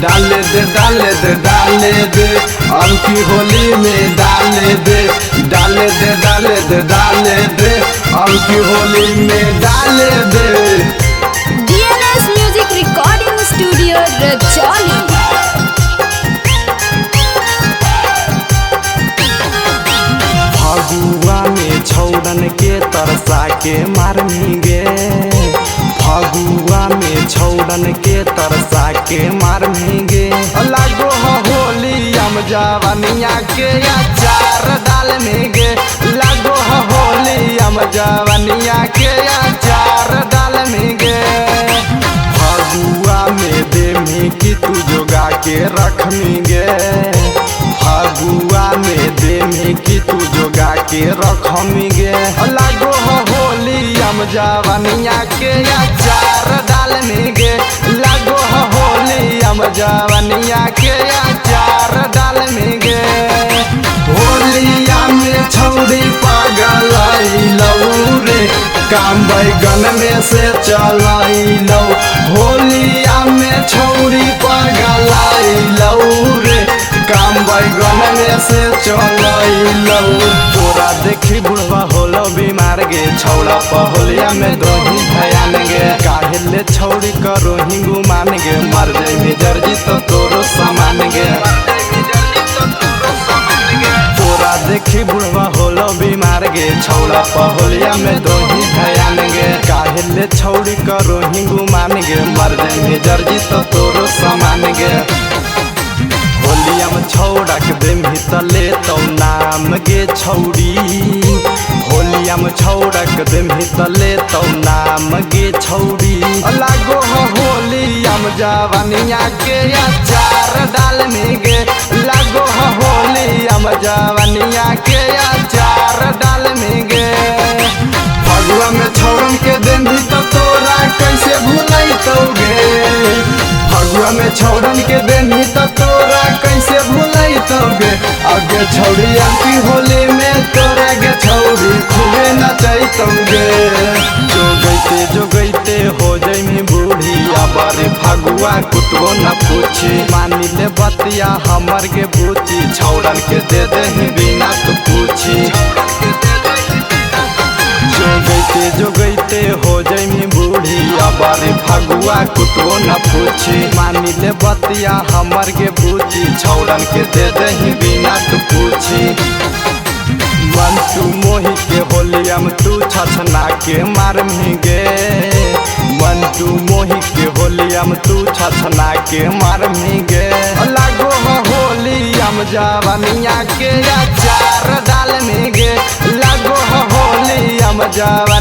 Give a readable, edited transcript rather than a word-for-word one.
डाले दे डाले दे डाले दे अब की होली में डाले दे डाले दे डाले दे डाले दे अब की होली में डाले दे। DNS music recording studio Rajauli. Phagua में छौड़न के तरसा के मारनी फगुआ में छौड़न के तरसा के मारनी लागो होली हम जवनिया के अचार डाल में गे लागो होली हम जवनिया के अचार डाल में गे। फगुआ में देमी की तू जोगा के रखनी गे फगुआ में देमी की तू जोगा के रखमी गे लागो होली हम जवनिया के अचार डाल में गे लागो होली हम जवनिया के अचार डाल में गे। होलिया में छौड़ी पागल रे काम बैगन में से चलैलौ होलिया में छौड़ी पागल रे काम बैगन में से चलैलौ। तोरा देखी बुढ़वा होलो बीमार गे छौड़ा पहोलिया में दोही भयान गे काहे ले छौड़ी करो हिंगू मान गे मर जाई जर्जी तो तोरो सामान गे तोरा देखी बुढ़वा होलो बीमार गे छौड़ा पहोलिया में दोही भयान गे काहे ले छौड़ी करो हिंगू मान गे मर जाई जर्जी तो तोरो सामान गे। होलिया में छौड़ा के देमी तले तो नाम गे छौड़ी होलिया में छौड़ा के देमी तले तो नाम गे छौड़ी लागो होलिया में जवनिया के अचार डाल में गे लागो होलिया में जवनिया के अचार डाल में गे। फगुआ में छौड़न के देमी तो तोरा कैसे भूलैतौगे फगुआ में छौड़न के देनी तो तोरा कैसे भूलैतौगे आगे छौड़ी की होली में तोरा गे छौड़ी खूबे नचैतौगे जो गईते हो जैमी बूढ़ी अबारे फगुआ कुतबो न पूछी मानी ले बतिया हमर के बूची छौड़न के दे दे बिना तो पूछी जो गईते हो जैमी बूढ़ी अबारे फगुआ कुतबो न पूछी मानी ले बतिया हमर के बूची छौड़न के दे दही बिना तू पूछी। मन तू मोही के होलिया में तू छछना के मारमी गे मन तू मोही के होलिया में तू छछना के मारमी गे लागो होलिया में जवनिया के अचार डाल में गे लागो होलिया में जवनिया